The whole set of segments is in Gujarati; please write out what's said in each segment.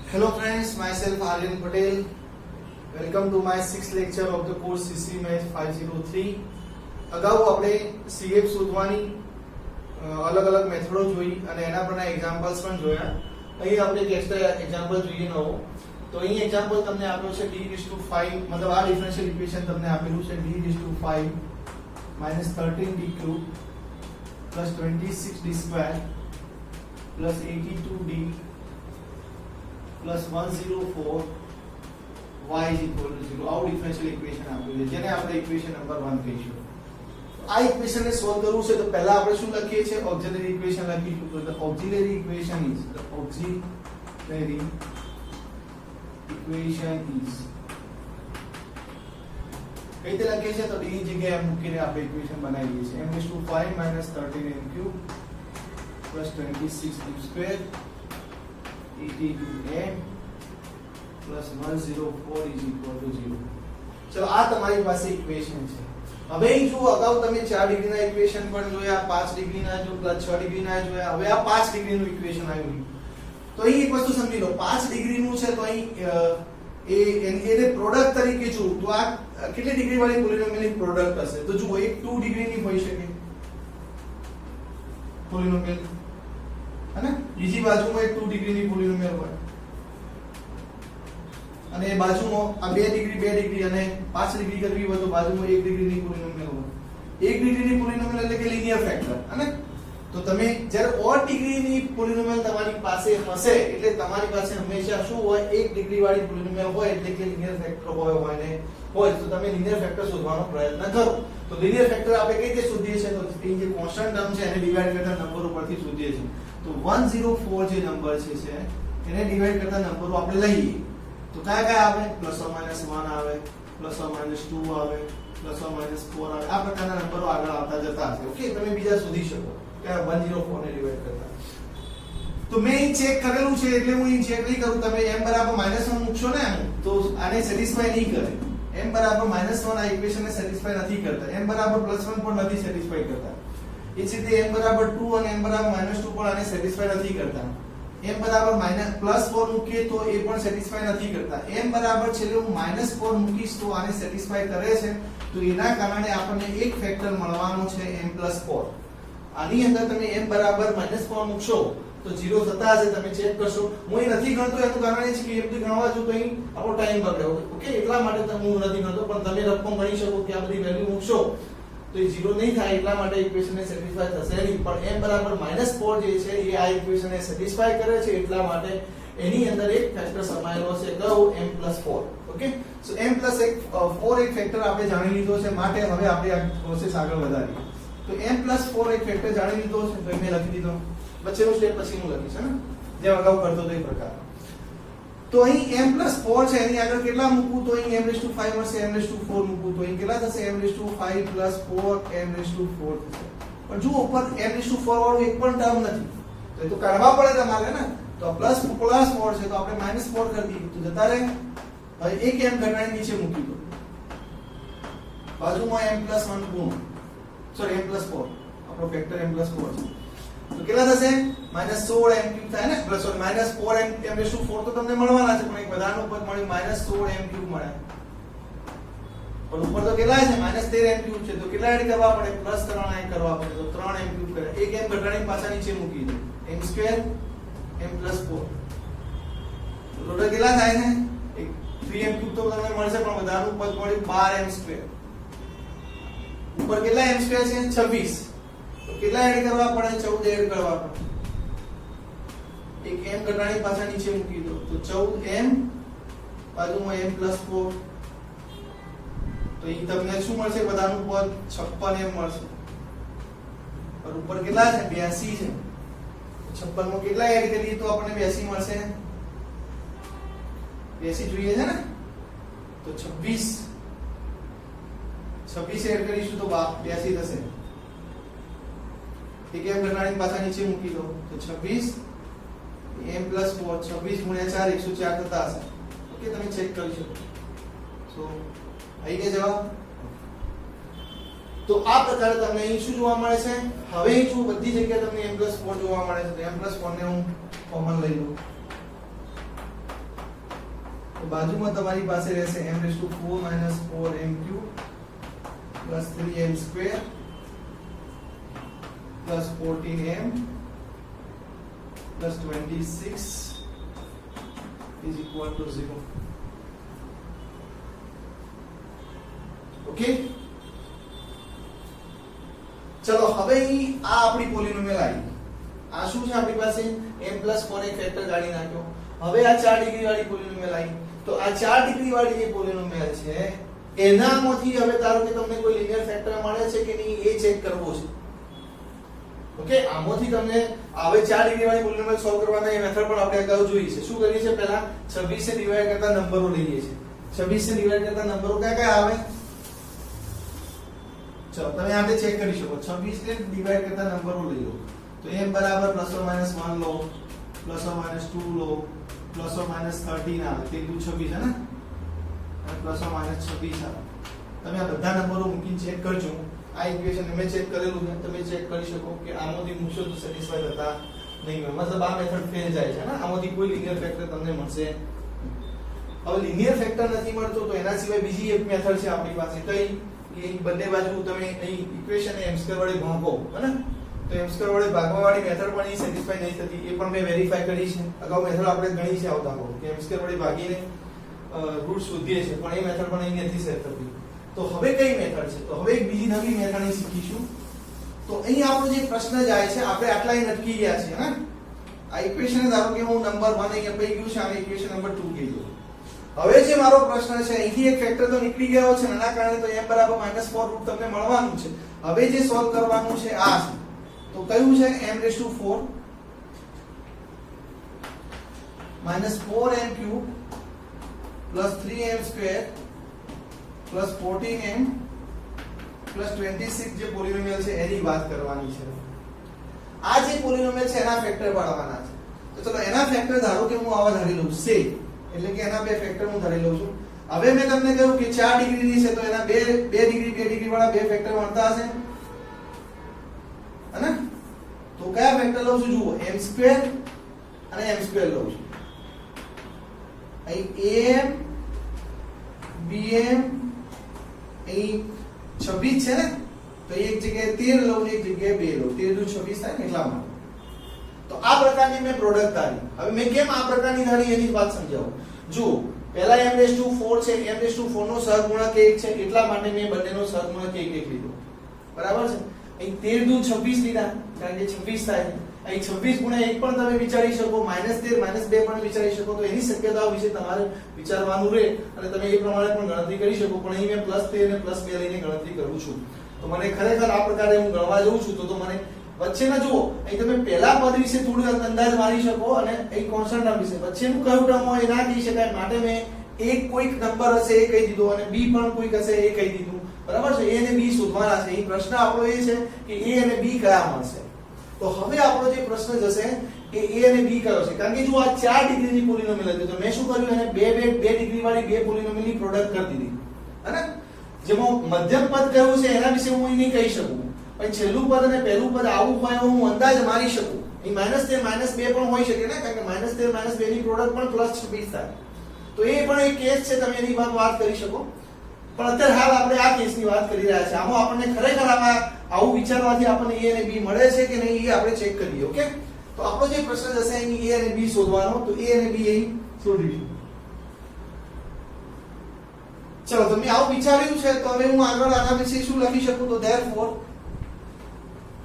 Hello friends, myself Aryan Patel. Welcome to my 6th lecture of the course CC Math 503. અગાઉ આપણે CF શોધવાની અલગ અલગ મેથડો જોઈ અને એના પરના એક્ઝામ્પલ્સ પણ જોયા. અહીં આપણે એક એક્સ્ટ્રા એક્ઝામ્પલ જોઈએ નવો. તો અહીં એક્ઝામ્પલ તમને આપ્યો છે d⁵ મતલબ આ ડિફરન્શિયલ ઇક્વેશન તમને આપેલું છે d⁵ -13d³ + 26d² + 82d + 104 y = 0. આવું ડિફરન્શિયલ ઇક્વેશન આપ્યું છે જેને આપણે ઇક્વેશન નંબર 1 કહીશું. આ ઇક્વેશનને સોલ્વ કરવું છે તો પહેલા આપણે શું લખીએ છીએ? ઓક્સિલરી ઇક્વેશન લખીશું. તો the auxiliary equation is કઈ રીતે લખીએ છીએ? તો d ની જગ્યાએ મૂકીને આપણે ઇક્વેશન બનાવીએ છીએ. m⁵ -13m³ + 26d²82m + 104 = 0. ચલો આ તમારી પાસે ઇક્વેશન છે. હવે અહીં જો અગાઉ તમે 4 ડિગ્રીના ઇક્વેશન પણ જોયા, 5 ડિગ્રીના જો 6 ડિગ્રીના જોયા, હવે આ 5 ડિગ્રીનું ઇક્વેશન આવ્યું. તો અહીં એક વસ્તુ સમજી લો, 5 ડિગ્રીનું છે તો અહીં એને પ્રોડક્ટ તરીકે જો તો આ કેટલી ડિગ્રી વાળી પોલિનોમિયલની પ્રોડક્ટ હશે? તો જુઓ, એક 2 ડિગ્રીની હોઈ શકે પોલિનોમિયલ, અને બીજી બાજુમાં એક 2 ડિગ્રીની પોલિનોમિયલ હોય, અને એ બાજુમાં આ 2 ડિગ્રી અને 5 ડિગ્રી કરવી હોય તો બાજુમાં 1 ડિગ્રીની પોલિનોમિયલ હોય. 1 ડિગ્રીની પોલિનોમિયલ એટલે કે લિનિયર ફેક્ટર. અને તો તમે જ્યારે ઓડ ડિગ્રીની પોલિનોમિયલ તમારી પાસે હશે એટલે તમારી પાસે હંમેશા શું હોય? 1 ડિગ્રી વાળી પોલિનોમિયલ હોય એટલે કે લિનિયર ફેક્ટર હોય તો તમે લિનિયર ફેક્ટર શોધવાનો પ્રયત્ન કરો. તો લિનિયર ફેક્ટર આપણે કઈ રીતે શોધીએ છીએ? તો એ જે કોન્સ્ટન્ટ ટર્મ છે એને ડિવાઈડ કરતા નંબર ઉપરથી શોધીએ છીએ. તો 104 જે નંબર છે એને ડિવાઈડ કરતા નંબરો આપણે લઈએ તો કયા આવે? +or -1 આવે, +or -2 આવે, +or -4 આવે. આ પ્રકારના નંબરો આગળ આવતા જતા હશે. ઓકે, તમે બીજા શોધી શકો કે 104 ને ડિવાઈડ કરતા. તો મેં અહીં ચેક કરેલું છે એટલે હું અહીં ચેક નહીં કરું. તમે m -1 મૂકશો ને તો આને સેટિસ્ફાય નહીં કરે. m -1 આ ઇક્વેશનને સેટિસ્ફાય નથી કરતા. m +1 પણ નથી સેટિસ્ફાય કરતા. એ જ રીતે m 2 અને m -2 પણ આને સેટિસ્ફાય નથી કરતા. m +4 મૂકીએ તો એ પણ સેટિસ્ફાય નથી કરતા. m છેલ્લે હું -4 મૂકીશ તો આને સેટિસ્ફાય કરે છે. તો એના કારણે આપણને એક ફેક્ટર મળવાનો છે m+4. આની અંદર તમે m -4 મૂકશો તો 0 થતા હશે. તમે ચેક કરશો. હું એ નથી ગણતો એનું કારણ એ છે કે એમ ગણવા જો તો અહીં આપણો ટાઈમ બગડે. ઓકે, એટલા માટે હું નથી ગણતો, પણ તમે રકમ ગણી શકો કે આ બધી વેલ્યુ મૂકશો તો એ 0 નહીં થાય. એટલા માટે ઇક્વેશનને સેટિસ્ફાય થશે નહીં. પણ m -4 જે છે એ આ ઇક્વેશનને સેટિસ્ફાય કરે છે. એટલા માટે એની અંદર એક ફેક્ટર સમાયેલો છે, કયો? m+4. ઓકે, સો m+4 એક ફેક્ટર આપણે જાણી લીધો છે. માટે હવે આપણે આ પ્રોસેસ આગળ વધારીએ. તો m+4 એક ફેક્ટર જાણી લીધો છે તો મેં લખી દીધો. વચ્ચેનું સ્ટેપ પછી હું લખીશ, ને જે અગાઉ કરતો તો એ પ્રકાર. તો અહીં m+4 છે, એની આગળ કેટલા મૂકું? તો અહીં m⁵ મળશે. m⁴ મૂકું તો અહીં કેટલા થશે? m⁵ + 4 m⁴ થશે. પણ જો ઉપર m⁴ વાળું એક પણ ટર્મ નથી તો એ તો કાઢવા પડે તમારે ને. તો +4 છે તો આપણે -4 કરી દઈએ તો જતા રહે. હવે એક m ઘટાડી નીચે મૂકી દો, બાજુમાં m+1 ગુણ સોરી m+4 આપણો ફેક્ટર m+4 છે તો કેટલા થશે? -16m³ થાય ને. સોરી -4m⁴ તો તમને મળવાના છે, પણ એક વધારાનું પદ મળ્યું -16m³ મળ્યા. પણ ઉપર તો કેટલા છે? -13m³ છે તો કેટલા એડ કરવા પડે? +3 એડ કરવા પડે. તો 3m³ કરે. એક m ઘટાડીને પાછા નીચે મૂકી દો. m² m+4 ટોટલ કેટલા થાય છે? 3m³ તો તમને મળશે, પણ વધારાનું પદ મળ્યું 12m². ઉપર કેટલા m² છે? 26. તો કેટલા એડ કરવા પડે? 14 એડ કરવા પડે. એક m ઘટાડી પાછા નીચે મૂકી દો તો 14m બાજુમાં m+4 તો અહીં તમને શું મળશે? બધાનું પદ 56m મળશે. પર ઉપર કેટલા છે? 82 છે. 56 માં કેટલા એડ કરીએ તો આપણને 82 મળશે? 82 જોઈએ છે ને, તો 26 એડ કરીશું તો 82 થશે. એક m ઘટાડીને પાછા નીચે મૂકી દો તો 26 m+4 26 × 4 104 થતા હશે. ઓકે, તમે ચેક કરી શકો. સો આવી ગયા જવાબ. તો આ પ્રકારે તમને અહીં શું જોવા મળે છે? હવે જો બધી જગ્યાએ તમને m+4 જોવા મળે છે તો m+4 ને હું કોમન લઈ લઉં. તો બાજુમાં તમારી પાસે રહેશે m⁴ - 4m³ + 3m² + 14m + 26 = 0. Okay, ચલો હવે અહીં આ આપણી પોલિનોમિયલ આવી. આ શું છે આપણી પાસે m+4 એક ફેક્ટર કાઢી નાખ્યો. હવે આ 4 ડિગ્રી વાળી પોલિનોમિયલ આવી. તો આ 4 ડિગ્રી વાળી જે પોલિનોમિયલ છે એનામાંથી હવે ધારો કે તમને કોઈ લિનિયર ફેક્ટર મળે છે કે નહીં એ ચેક કરવો છે. ઓકે, આમાંથી તમને હવે 4 ડિગ્રી વાળી પોલિનોમિયલ સોલ્વ કરવાના એ મેથડ પણ આપણે અગાઉ જોઈ છે. શું કરીએ છે? પહેલા 26 ને ડિવાઈડ કરતા નંબરો લઈએ છીએ. 26 ને ડિવાઈડ કરતા નંબરો કયા કયા આવે? ચલો તમે આને ચેક કરી શકો. 26 ને ડિવાઈડ કરતા નંબરો લઈ લો. તો m બરાબર ±1 લો, ±2 લો, ±13 આવે. તે 26 છે ને? અને ±26 આવે. તમે આ બધા નંબરો મૂકીને ચેક કરજો. આ ઇક્વેશન મેં ચેક કરેલું છે, તમે ચેક કરી શકો કે આમાંથી મૂકશો તો સેટિસ્ફાઈ થતા નહીં હોય. મતલબ આ મેથડ ફેલ જાય છે ને? આમાંથી કોઈ લિનિયર ફેક્ટર તમને મળશે. હવે લિનિયર ફેક્ટર નથી મળતો તો એના સિવાય બીજી એક મેથડ છે આપણી પાસે. કઈ? કે બંને બાજુ તમે અહીં ઇક્વેશન m² વડે ભાગો, હે? તો m² વડે ભાગવા વાળી મેથડ પણ એ સેટિસ્ફાઈ નહીં થતી. એ પણ મેં વેરીફાઈ કરી છે. અગાઉ મેથડ આપણે ગણી છે આવતા કે m² વડે ભાગીને રૂટ શોધીએ છે, પણ એ મેથડ પણ અહીં નથી સેટ થતી. તો હવે કઈ મેથડ છે? તો હવે એક બીજી નવી મેથડ અહીં શીખીશું. તો અહીં આપણો જે પ્રશ્ન જાય છે, આપણે આટલા અહીં અટકી ગયા છે, હે? આ ઇક્વેશન ધારો કે હું નંબર 1 અહીંયા પઈ ગયું છે અને ઇક્વેશન નંબર 2 કહી દઉં. હવે જે મારો પ્રશ્ન છે અહીંથી એક ફેક્ટર તો નીકળી ગયો છે, એના કારણે તો m બરાબર -4 રૂટ તમને મળવાનું છે. હવે જે સોલ્વ કરવાનું છે આ છે. તો કયું છે? m⁴ -4m³ + 3m² + 14m + 26 જે પોલિનોમિયલ છે એની વાત કરવાની છે. આ જે પોલિનોમિયલ છે એના ફેક્ટર પાડવાના છે. તો ચલો એના ફેક્ટર ધારો કે હું આવા ધારી લઉં સે, એટલે કે એના બે ફેક્ટર હું ધારી લઉં છું. હવે મેં તમને કહ્યું કે 4 ડિગ્રીની છે તો એના 2 ડિગ્રી વાળા બે ફેક્ટર મળતા હશે, હે ને? તો કયા ફેક્ટર લઉં છું? જુઓ, m² અને m² લઉં છું. અહીં am bm અહીં 26 છે ને? તો એક જગ્યાએ 13 લઉં ને એક જગ્યાએ 2 લઉં. 13 × 26 થાય ને એટલા માટે. તો આ પ્રકારની મેં પ્રોડક્ટ ધારી. હવે મેં કેમ આ પ્રકારની ધારી એની વાત સમજાવું. જુઓ, પહેલા m⁴ છે, m⁴ નો સહગુણક 1 છે, એટલા માટે મેં બંનેનો સહગુણક 1 લીધો. બરાબર છે? અહીં 13 × 26 લીધા કારણ કે 26 થાય. અહીં 26 × 1 પણ તમે વિચારી શકો, -13 -2 પણ વિચારી શકો. તો એની શક્યતાઓ વિશે તમારે વિચારવાનું રહે અને તમે એ પ્રમાણે પણ ગણતરી કરી શકો. પણ અહીં મેં +13 અને +2 લઈને ગણતરી કરું છું. તો મને ખરેખર આ પ્રકારે હું ગણવા જઉં છું તો મને વચ્ચેના જુઓ, અહીં તમે પહેલા પદ વિશે થોડું અંદાજ મારી શકો અને અહીં કોન્સ્ટન્ટ ટર્મ વિશે. વચ્ચેનું કયું ટર્મ હોય એ ના કહી શકાય, માટે મેં એક કોઈક નંબર હશે એ કહી દીધો અને બી પણ કોઈક હશે એ કહી દીધું. બરાબર છે? એ અને બી શોધવાના છે. અહીં પ્રશ્ન આપણો એ છે કે એ અને બી કયા મળશે. તો હવે આપણો જે પ્રશ્ન જશે કે a અને b કયો છે. કારણ કે જો આ 4 ડિગ્રીની પોલિનોમિયલ હતી તો મેં શું કર્યું? એને બે ડિગ્રી વાળી બે પોલિનોમિયલની પ્રોડક્ટ કરી દીધી, હે? જેમાં મધ્યમ પદ કયું છે એના વિશે હું નહીં કહી શકું, પણ છેલ્લું પદ અને પહેલું પદ આવું હોય હું અંદાજ મારી શકું. અહીં -13 -2 પણ હોઈ શકે ને, કારણ કે -13 -2 ની પ્રોડક્ટ પણ +26 થાય. તો એ પણ એક કેસ છે, તમે એની વાત કરી શકો. પણ અત્યારે હાલ આપણે આ કેસની વાત કરી રહ્યા છે. આમાં આપણને ખરેખર આવું વિચારવાથી આપણને a અને b મળે છે કે નહીં એ આપણે ચેક કરીએ. ઓકે, તો આપણો જે પ્રશ્ન જશે અહીં a અને b શોધવાનો. તો a અને b અહીં શોધીશું. ચલો, તમે આવું વિચાર્યું છે તો હવે હું આગળ આના વિશે શું લખી શકું? તો therefore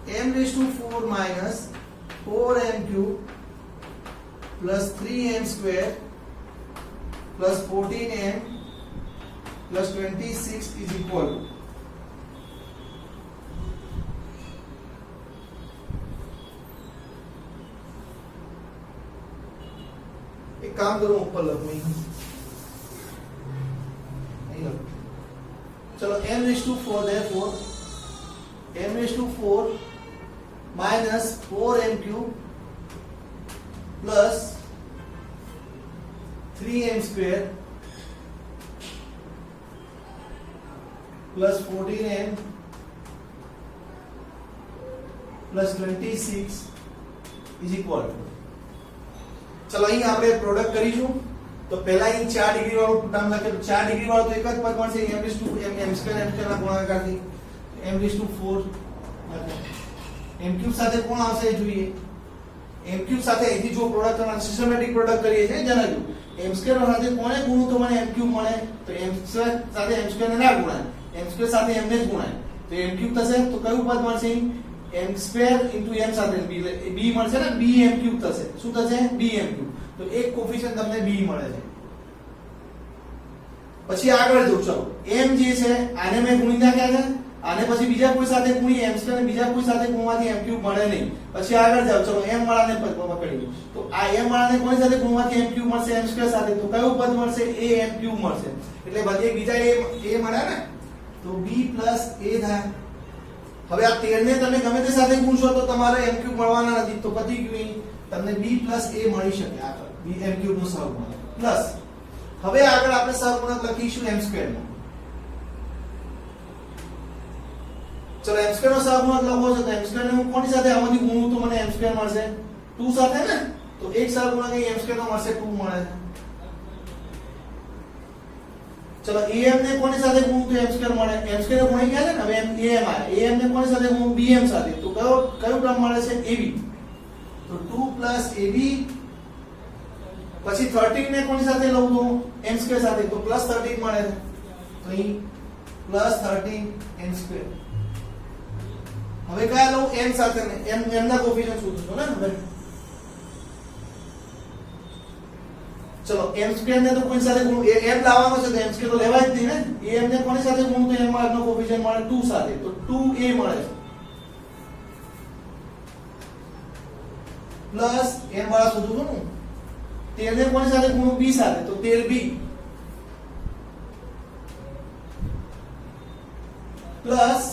m⁴ - 4m³ + 3m² + 14m + 26 is equal to एक काम करो ऊपर लखो नहीं लखो. चलो m⁴ therefore m⁴ -4m³ plus 3m² plus 14m plus 26 is equal to. चलो અહીં આપણે પ્રોડક્ટ કરીશું. તો પહેલા અહીં 4 ડિગ્રી વાળું ટર્મ લખેલું, 4 ડિગ્રી વાળું તો એક જ પદ મળશે m2 ના ગુણાકારથી m4 m ક્યુબ સાથે કોણ આવશે એ જોઈએ. m ક્યુબ સાથે અહીંથી જો પ્રોડક્ટ કરવાના સિસ્ટમેટિક પ્રોડક્ટ કરીએ છીએ જણાજો m સ્ક્વેર સાથે કોને ગુણું તો મને m ક્યુબ મળે, તો m સ્ક્વેર સાથે m સ્ક્વેર ને ના ગુણાય, m સ્ક્વેર સાથે m ને જ ગુણાય તો m ક્યુબ થશે. તો કયું પદ મળશે m સ્ક્વેર * m સાથે b મળશે ને, b m ક્યુબ થશે. શું થશે? b m cube. તો એક કોફિશિયન્ટ તમને b મળે છે. પછી આગળ જો ચલો m જે છે આને મેં ગુણી નાખ્યા છે, આને પછી બીજા કોઈ સાથે ગુણીએ m સ્ક્વેર ને બીજા કોઈ સાથે ગુણવાથી m ક્યુબ મળે નહીં. પછી આગળ જાવ ચલો m વાળાને પકડી, તો આ m વાળાને કોની સાથે ગુણવાથી m ક્યુબ મળશે? m સ્ક્વેર સાથે. તો કયું પદ મળશે? a m ક્યુબ મળશે. એટલે બધે બીજા a મળ્યા ને, તો b a થાય. હવે આ 13 ને તમે ગમે તે સાથે ગુણશો તો તમારે m ક્યુબ મળવાના નથી, તો પતી ગયું. તમને b a મળી શકે આગળ, b m ક્યુબ નો સહગુણક પ્લસ. હવે આગળ આપણે સહગુણક લખીશું m સ્ક્વેર નો. ચલો m સ્ક્વેર નો સહગુણક લખવો છે તો m સ્ક્વેર ને હું કોની સાથે આમાંથી ગુણું તો મને m સ્ક્વેર મળશે 2 સાથે ને, તો એક સહગુણક અહીં m સ્ક્વેર નો મળશે 2 મળે છે. ચલો am ને કોની સાથે ગુણું તો m સ્ક્વેર મળે, m સ્ક્વેર ગુણી ગયા છે ને, હવે am આયા, am ને કોની સાથે ગુણું? bm સાથે. તો કયો ટર્મ મળે છે? ab. તો 2 ab પછી 13 ને કોની સાથે લઉં તો m સ્ક્વેર સાથે, તો +13 મળે છે. તો અહીં +13 m સ્ક્વેર. હવે કયા લઉં? m સાથે ને, m ના કોફિશિયન્ટ શોધું છું ને હવે. ચલો m સ્ક્વેર ને તો કોની સાથે ગુણું? m લાવવાનો છે તો m સ્ક્વેર તો લેવાય જ નહીં ને. am ને કોની સાથે ગુણું તો m નો કોફિશિયન્ટ મળે 2 સાથે, તો 2a મળે છે. પ્લસ m વાળા શોધું છું ને, 13 ને કોની સાથે ગુણું? b સાથે, તો 13b પ્લસ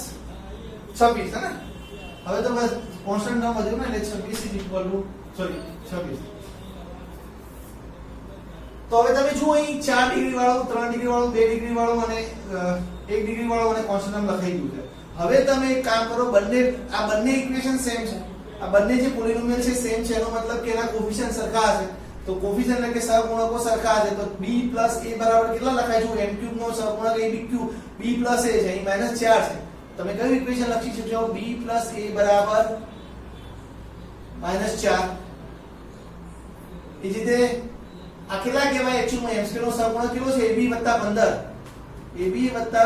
26 है ना. હવે તો બસ કોન્સ્ટન્ટ ટર્મ વધ્યું ને, એટલે 26 તો હવે તમે જુઓ અહીં 4 ડિગ્રી વાળું, 3 ડિગ્રી વાળું, 2 ડિગ્રી વાળું અને 1 ડિગ્રી વાળું અને કોન્સ્ટન્ટ ટર્મ લખાઈ ગયું છે. હવે તમે એક કામ કરો, આ બંને ઇક્વેશન સેમ છે, આ બંને જે પોલિનોમિયલ છે સેમ છે, એનો મતલબ કે એના કોફિશિયન્ટ સરખા હશે. તો કોફિશિયન્ટ એટલે કે સહગુણકો સરખા હશે. તો b a બરાબર કેટલા લખાય છે? m ક્યુબ નો સહગુણક ab ક્યુબ, b a છે, અહીં -4 છે. તમે કયું ઇક્વેશન લખી શકો? b a બરાબર -4. એ જ રીતે આ કેટલા કહેવાય? એકચ્યુઅલી m સ્ક્વેર નો સહગુણક કેટલો છે? ab + 15. ab +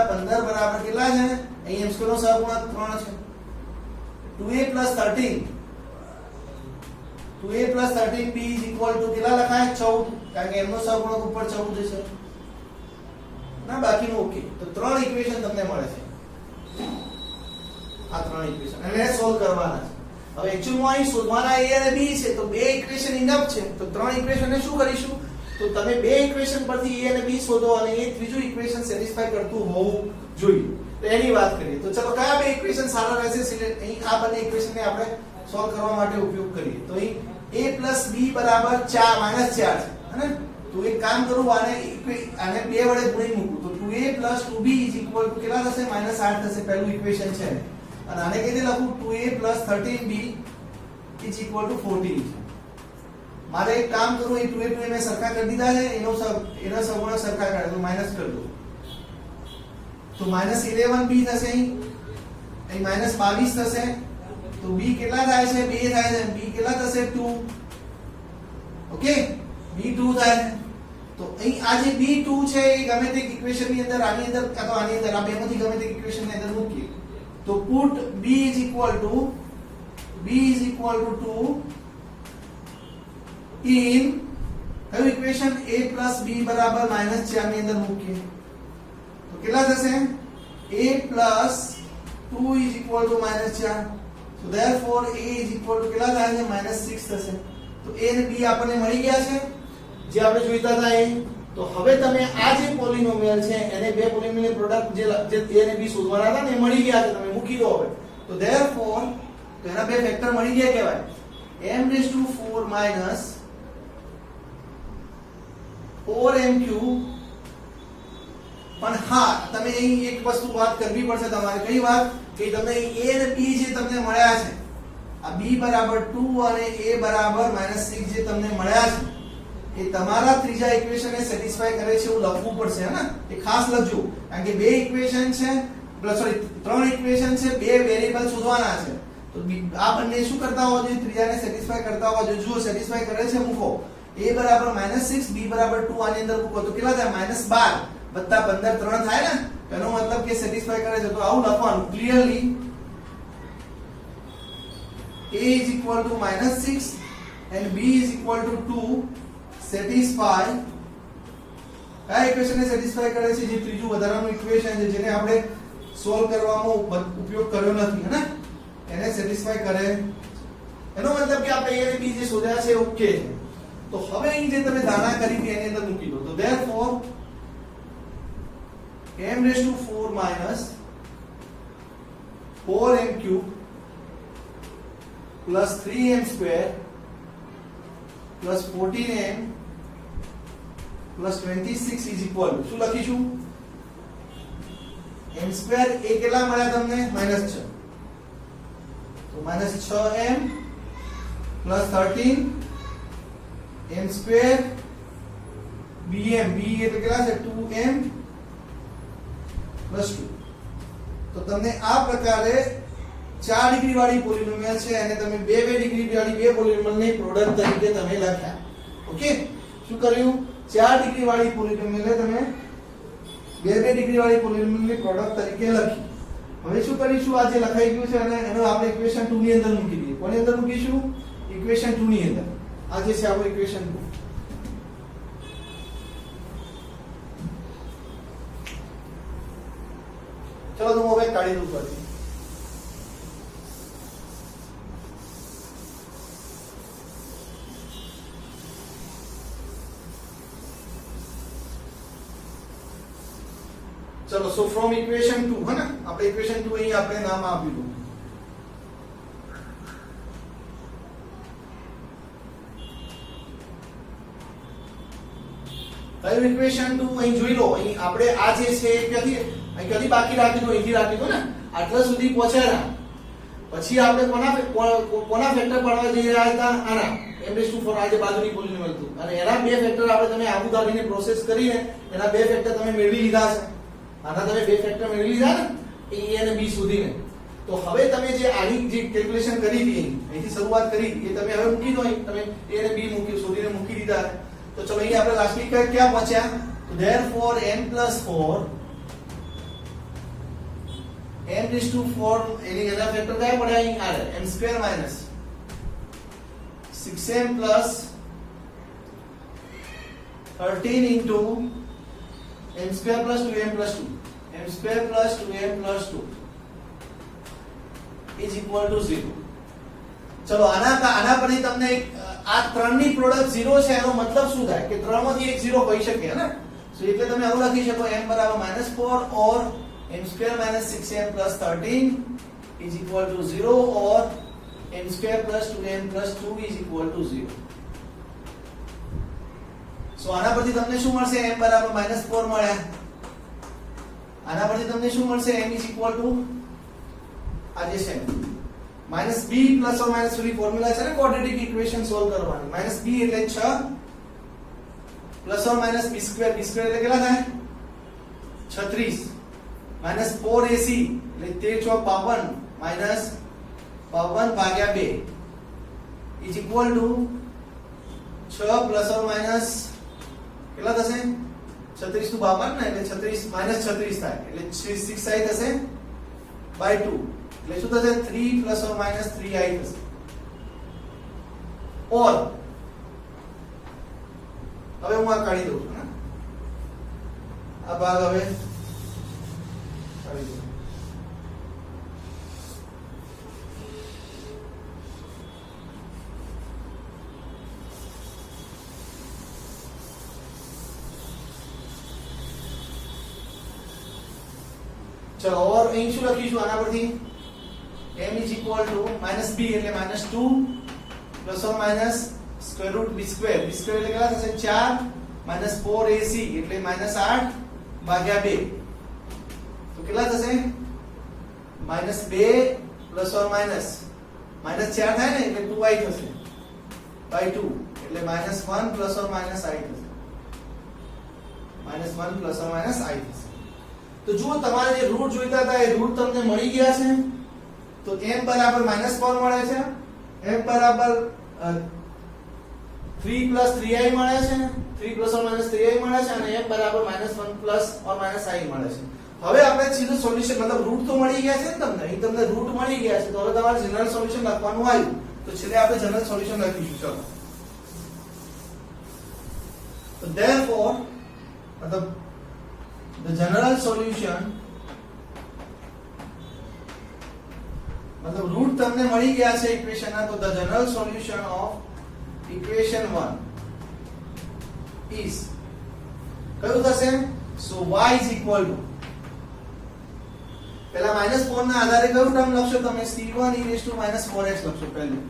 15 બરાબર કેટલા છે? અહીં m સ્ક્વેર નો સહગુણક 3 છે. 2a + 13 2a + 13b કેટલા લખાય? 14, કારણ કે m નો સહગુણક ઉપર 14 છે ના, બાકીનું ઓકે. તો 3 ઇક્વેશન તમને મળે છે. આ 3 ઇક્વેશન અને સોલ્વ કરવાના છે. હવે એકચ્યુઅલી અહીં શોધવાના a અને b છે, તો બે ઇક્વેશન ઇનફ છે. તો 3 ઇક્વેશન ને શું કરીશું? તો તમે બે ઇક્વેશન પરથી a અને b શોધો અને એ ત્રીજું ઇક્વેશન સેટિસ્ફાય કરતું હોવું જોઈએ. તો એની વાત કરીએ. તો ચલો કયા બે ઇક્વેશન સારા રહેશે? અહીં આ બંને ઇક્વેશનને આપણે સોલ્વ કરવા માટે ઉપયોગ કરીએ. તો અહીં a + b બરાબર 4 -4 છે, હે? તો એક કામ કરું, આને 2 વડે ગુણી મૂકું તો 2a + 2b કેટલા થશે? -8 થશે. પહેલું ઇક્વેશન છે. અને આને કઈ રીતે લખું? 2a + 13b = 14 છે. મારે એક કામ કરવું, એ 2a 2a મેં સરખા કરી દીધા છે, એનો સહગુણક સરખા કરે તો માઈનસ કરી દો. તો -11b થશે, અહીં -22 થશે. તો b કેટલા થાય છે? 2 થાય છે. b કેટલા થશે? 2. ઓકે, b 2 થાય છે. તો અહીં આ જે b 2 છે એ ગમે તે ઇક્વેશન ની અંદર, આની અંદર કાં તો આની અંદર, આ બેમાંથી ગમે તે ઇક્વેશન ની અંદર મૂકીએ. તો put b = 2 in કયું ઇક્વેશન? a + b બરાબર -4 ની અંદર મૂકીએ તો કેટલા થશે? a + 2 = -4. so therefore a કેટલા થાય છે? -6 થશે. તો a અને b આપણને મળી ગયા છે જે આપણે જોઈતા હતા એ. તો હવે તમે આ જે પોલિનોમિયલ છે એને બે પોલિનોમિયલ પ્રોડક્ટ જે a અને b શોધવાના હતા ને એ મળી ગયા છે, તમે મૂકી દો હવે. તો therefore તો એના બે ફેક્ટર મળી ગયા કહેવાય. m⁴ -4m³ પણ હા, તમે અહીં એક વસ્તુ વાત કરવી પડશે તમારે. કઈ વાત? કે તમને અહીં a અને b જે તમને મળ્યા છે, આ b = 2 અને a = -6 જે તમને મળ્યા છે, એ તમારા ત્રીજા ઇક્વેશનને સેટિસ્ફાય કરે છે એવું લખવું પડશે હે ને એ ખાસ લખજો કારણ કે બે ઇક્વેશન છે સોરી ત્રણ ઇક્વેશન છે બે વેરીએબલ શોધવાના છે તો આ બંને શું કરતા હોવા જોઈએ ત્રીજાને સેટિસ્ફાય કરતા હોવા જોઈએ જુઓ સેટિસ્ફાય કરે છે મૂકો a બરાબર -6 b બરાબર 2 આની અંદર મૂકો તો કેટલા થાય -12 વત્તા 15 3 થાય ને એનો મતલબ કે સેટિસ્ફાય કરે છે તો આવું લખવાનું clearly a is equal to -6 and b is equal to 2 satisfy કયા ઇક્વેશનને સેટિસ્ફાય કરે છે જે ત્રીજું વધારાનું ઇક્વેશન છે જેને આપણે સોલ્વ કરવામાં ઉપયોગ કર્યો નથી હે ને એને સેટિસ્ફાય કરે એનો મતલબ કે આપણે a અને b જે શોધ્યા છે ઓકે છે તો હવે અહીં જે તમે ધારણા કરી હતી એની અંદર મૂકી દો તો therefore m⁴ - 4m³ plus 3m² plus 14m plus 26 is equal to શું લખીશું m² એ કેટલા મળ્યા તમને -6 તો -6m plus 13 m² bm b એટલે કેટલા છે 2m plus 2 તો તમને આ પ્રકારે 4 ડિગ્રી વાળી પોલિનોમિયલ છે અને તમે 2 ડિગ્રી વાળી બે પોલિનોમિયલની પ્રોડક્ટ તરીકે તમે લખ્યા ઓકે શું કર્યું 4 ડિગ્રી વાળી પોલિનોમિયલ તમે 2 ડિગ્રી વાળી પોલિનોમિયલની પ્રોડક્ટ તરીકે લખી હવે શું કરીશું આ જે લખાઈ ગયું છે અને એનો આપણે ઇક્વેશન 2 ની અંદર મૂકી દઈએ કોની અંદર મૂકીશું ઇક્વેશન 2 ની અંદર આ જે છે આપણું ઇક્વેશન 2 ચલો તો હું હવે કાઢી દઉં પછી ચલો સો ફ્રોમ ઇક્વેશન 2 હે ને આપણે ઇક્વેશન 2 અહીં આપણે નામ આપ્યું હતું કયું ઇક્વેશન 2 અહીં જોઈ લો અહીં આપણે આ જે છે એ ક્યાંથી બાકી રાખ્યું તો અહીંથી રાખ્યું ને આટલા સુધી પહોંચ્યા પછી આપણે કોના ફેક્ટર પાડવા જઈ રહ્યા હતા આના m⁴ આ જે બાજુની પોલિનોમિયલ હતું અને એના બે ફેક્ટર આપણે તમે આવું ધારીને પ્રોસેસ કરીને એના બે ફેક્ટર તમે મેળવી લીધા છે આના તમે બે ફેક્ટર મેળવી લીધા ને a અને b શોધીને તો હવે તમે જે આની જે કેલ્ક્યુલેશન કરી હતી અહીંથી શરૂઆત કરી એ તમે હવે મૂકી દો અહીં તમે a અને b શોધીને મૂકી દીધા તો ચલો અહીં આપણે લાસ્ટલી ક્યાં પહોંચ્યા તો therefore m+4 m⁴ એની એના ફેક્ટર કયા પડ્યા અહીં આ m² - 6m plus 13 into m² plus 2m plus 2 m² plus 2m plus 2 is equal to 0 ચલો આના પરથી તમને આ ત્રણની પ્રોડક્ટ 0 છે એનો મતલબ શું થાય કે ત્રણમાંથી એક 0 હોઈ શકે હે ને સો એટલે તમે આવું લખી શકો m બરાબર -4 or m² - 6m plus 13 is equal to 0 or m² plus 2m plus 2 is equal to 0 સો આના પરથી તમને શું મળશે m બરાબર -4 મળ્યા આના પરથી તમને શું મળશે m is equal to આ જે છે -b plus or minus પેલી ફોર્મ્યુલા છે ને ક્વોડ્રેટિક ઇક્વેશન સોલ્વ કરવાની -b એટલે 6 plus or minus b square એટલે કેટલા થાય 36 -4ac એટલે 13 ચોક 52 minus 52 ભાગ્યા 2 is equal to 6 plus or minus કેટલા થશે 36 to 52 ને એટલે 36 -36 થાય એટલે 6 થાય થશે by 2 એટલે શું થશે 3 plus or minus 3i થશે or હવે હું આ કાઢી દઉં છું આ ભાગ હવે કાઢી દઉં ચલો और અહીં શું લખીશું આના પરથી m is equal to -b એટલે -2 plus or minus square root b square એટલે કેટલા થશે 4 -4ac એટલે -8 ભાગ્યા 2 તો કેટલા થશે -2 plus or minus -4 થાય ને એટલે 2i થશે by 2 એટલે -1 પ્લસ ઓર માઇનસ i થશે, -1 પ્લસ ઓર માઇનસ i થશે. તો જુઓ તમારે જે રૂટ જોઈતા હતા એ રૂટ તમને મળી ગયા છે. તો m બરાબર -4 મળે છે, m બરાબર 3 પ્લસ 3i મળે છે, 3 પ્લસ ઓર માઇનસ 3i મળે છે અને m બરાબર -1 પ્લસ ઓર માઇનસ i મળે છે. હવે આપણે સીધું સોલ્યુશન મતલબ રૂટ તો મળી ગયા છે ને તમને, અહીં તમને રૂટ મળી ગયા છે. તો હવે તમારે જનરલ સોલ્યુશન લખવાનું આવ્યું. તો છેલ્લે આપણે જનરલ સોલ્યુશન લખીશું. ચલો, તો therefore મતલબ the general solution मतलब रूट તમને મળી ગયા છે ઇક્વેશન ના. તો the general solution of equation 1 is કયું થશે? so y is equal to પહેલા -4 ના આધારે કયું ટર્મ લખશો તમે? c1 e raised to -4x લખશો પહેલું,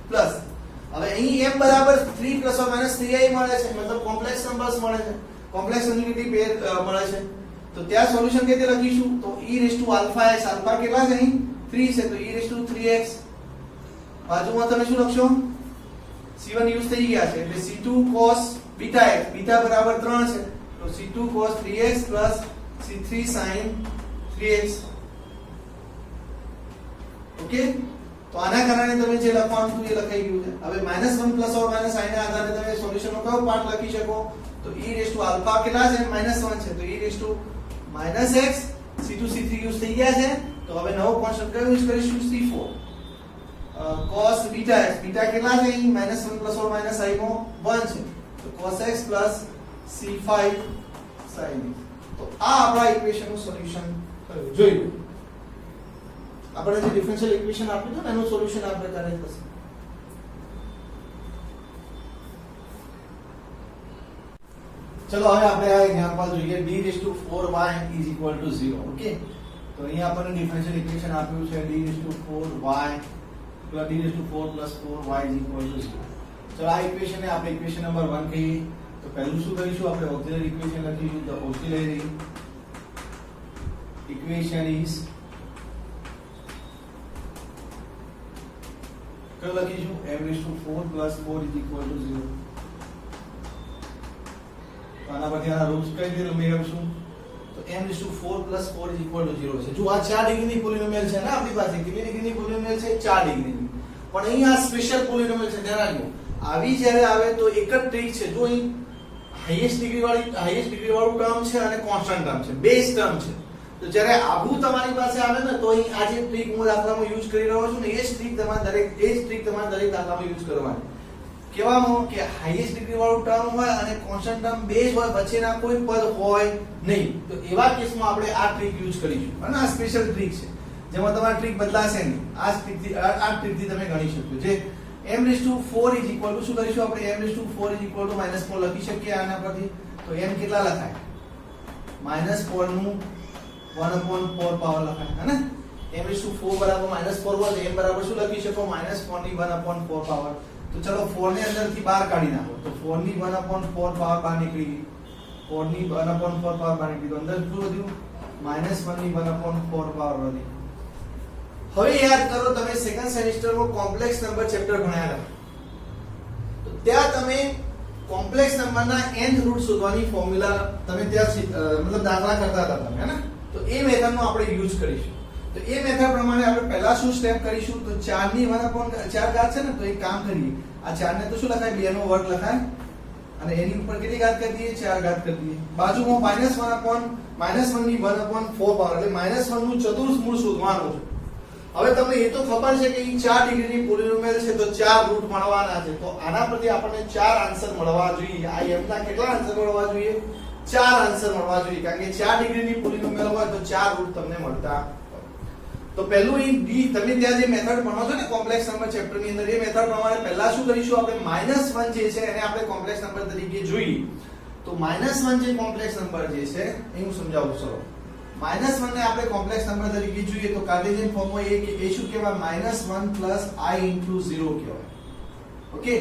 પ્લસ હવે અહીં m બરાબર 3 પ્લસ ઓર માઇનસ 3i મળે છે, મતલબ કોમ્પ્લેક્સ નંબર્સ મળે છે, કોમ્પ્લેક્સ યુનિટી પેર મળે છે. તો ત્યાં સોલ્યુશન કેતે લખીશું? તો e raised to alpha x, alpha કેટલા છે અહીં? 3 છે, તો e raised to 3x. બાજુમાં તમે શું લખશો? c1 યુઝ થઈ ગયા છે એટલે c2 cos beta x, beta બરાબર 3 છે, તો c2 cos 3x c3 sin 3x. Okay, તો આના કારણે તમે જે લખવાનું હતું એ લખાઈ ગયું છે. હવે -1 પ્લસ ઓર માઇનસ i ના આધારે તમે સોલ્યુશનનો કયો પાર્ટ લખી શકો? તો e raised to alpha કેટલા છે? -1 છે, તો e raised to -x, c2 c3 use થઈ ગયા છે. તો હવે નવો કોન્સ્ટન્ટ કયો યુઝ કરીશું? c4 cos beta x, beta કેટલા છે અહીં? -1 પ્લસ ઓર માઇનસ i નો 1 છે, તો cos x c5 sin x. તો આ આપણા ઇક્વેશનનું સોલ્યુશન થયું. જોઈ લો, આપણે જે ડિફરન્શિયલ ઇક્વેશન આપ્યું હતું ને એનું સોલ્યુશન આ પ્રકારે થશે. ચલો હવે આપણે આ એક્ઝામ્પલ જોઈએ. d raised to 4y is equal to 0. Okay, તો અહીંયા આપણને ડિફરન્શિયલ ઇક્વેશન આપ્યું છે d raised to 4y plus d raised to 4 plus 4y is equal to 0. ચલો આ ઇક્વેશનને આપણે ઇક્વેશન નંબર 1 કહીએ. તો પહેલું શું કરીશું? આપણે ઓક્સિલરી ઇક્વેશન લખીશું. તો ઓક્સિલરી ઇક્વેશન ઇઝ કયો લખીશું? m raised to 4 plus 4 is equal to 0. તો આના પરથી આના રૂટ્સ કઈ રીતે મેળવશું? તો m raised to 4 plus 4 is equal to 0 છે. જો આ 4 ડિગ્રીની પોલિનોમિયલ છે ને આપણી પાસે. કેટલી ડિગ્રીની પોલિનોમિયલ છે? 4 ડિગ્રીની. પણ અહીં આ સ્પેશિયલ પોલિનોમિયલ છે. ધ્યાન રાખજો, આવી જ્યારે આવે તો એક જ ટ્રીક છે. જો અહીં હાઈએસ્ટ ડિગ્રી વાળું ટર્મ છે અને કોન્સ્ટન્ટ ટર્મ છે, બેઝ ટર્મ છે. તો જ્યારે આવું તમારી પાસે આવે ને તો અહીં આ જે ટ્રીક હું દાખલામાં યુઝ કરી રહ્યો છું ને એ જ ટ્રીક તમારે દરેક દાખલામાં યુઝ કરવાની. કહેવામાં કે હાઈએસ્ટ ડિગ્રી વાળું ટર્મ હોય અને કોન્સ્ટન્ટ ટર્મ બેઝ હોય, વચ્ચેના કોઈ પદ હોય નહીં. તો એવા કેસમાં આપણે આ ટ્રીક યુઝ કરીશું. અને આ સ્પેશિયલ ટ્રીક છે જેમાં તમારી ટ્રીક બદલાશે નહીં. આ ટ્રીકથી તમે ગણી શકો. જે m raised to 4 is equal to શું કરીશું આપણે? m raised to 4 is equal to -4 લખી શકીએ આના પરથી. તો m કેટલા લખાય? -4 નું 1/4 પાવર લખાય હે ને. m raised to 4 બરાબર -4 હોય તો m બરાબર શું લખી શકો? -4 ની 1/4 પાવર. તો ચલો 4 ને અંદરથી બહાર કાઢી નાખો. તો 4 ની 1/4 પાવર બહાર નીકળી ગઈ. 4 ની 1/4 પાવર બહાર નીકળી. તો અંદર શું વધ્યું? -1 ની 1/4 પાવર વધી. હવે યાદ કરો, તમે સેકન્ડ સેમેસ્ટરમાં કોમ્પ્લેક્સ નંબર ચેપ્ટર ભણ્યા હતા. તો ત્યાં તમે કોમ્પ્લેક્સ નંબરના nth રૂટ શોધવાની ફોર્મ્યુલા તમે ત્યાં મતલબ દાખલા કરતા હતા તમે, હે ને. તો એ મેથડનો આપણે યુઝ કરીશું. તો એ મેથડ પ્રમાણે આપણે પહેલા શું સ્ટેપ કરીશું? તો 4 ની 1/4 ઘાત છે ને, તો એક કામ કરીએ. આ 4 ને તો શું લખાય? 2 નો વર્ગ લખાય અને એની ઉપર કેટલી ઘાત કરી દઈએ? 4 ઘાત કરી દઈએ. બાજુમાં -1 ની 1/4 પાવર એટલે -1 નું ચતુર્થ મૂળ શોધવાનું છે. હવે તમને એ તો ખબર છે કે એ 4 ડિગ્રીની પોલિનોમિયલ છે તો 4 રૂટ મળવાના છે. તો આના પરથી આપણને 4 આન્સર મળવા જોઈએ. આ m ના કેટલા આન્સર મળવા જોઈએ? 4 આન્સર મળવા જોઈએ. કારણ કે 4 ડિગ્રીની પોલિનોમિયલ હોય તો 4 રૂટ તમને મળતા. તો પહેલું એ તમે ત્યાં જે મેથડ ભણો છો ને કોમ્પ્લેક્સ નંબર ચેપ્ટર ની અંદર, એ મેથડ પ્રમાણે પહેલા શું કરીશું આપણે? -1 જે છે એને આપણે કોમ્પ્લેક્સ નંબર તરીકે જોઈએ. તો -1 જે કોમ્પ્લેક્સ નંબર જે છે એ હું સમજાવું. ચલો, -1 ને આપણે કોમ્પ્લેક્સ નંબર તરીકે જોઈએ તો કાર્ટેશિયન ફોર્મમાં એ શું કહેવાય? -1 + i * 0 કહેવાય. ઓકે,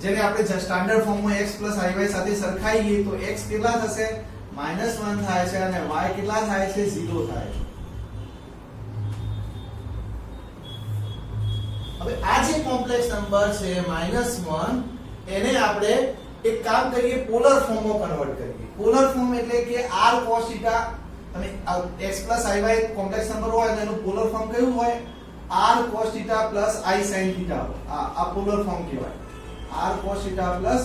જેને આપણે સ્ટાન્ડર્ડ ફોર્મમાં x + iy સાથે સરખાઈએ તો x કેટલા થશે? -1 થાય છે અને y કેટલા થાય છે? 0 થાય છે. હવે આ જે કોમ્પ્લેક્સ નંબર છે -1 એને આપણે એક કામ કરીએ, પોલર ફોર્મમાં કન્વર્ટ કરીએ. પોલર ફોર્મ એટલે કે r cos θ અને x plus iy complex number હોય અને એનું પોલર ફોર્મ કયું હોય? r cos θ plus i sin θ. આ પોલર ફોર્મ કહેવાય. r cos θ plus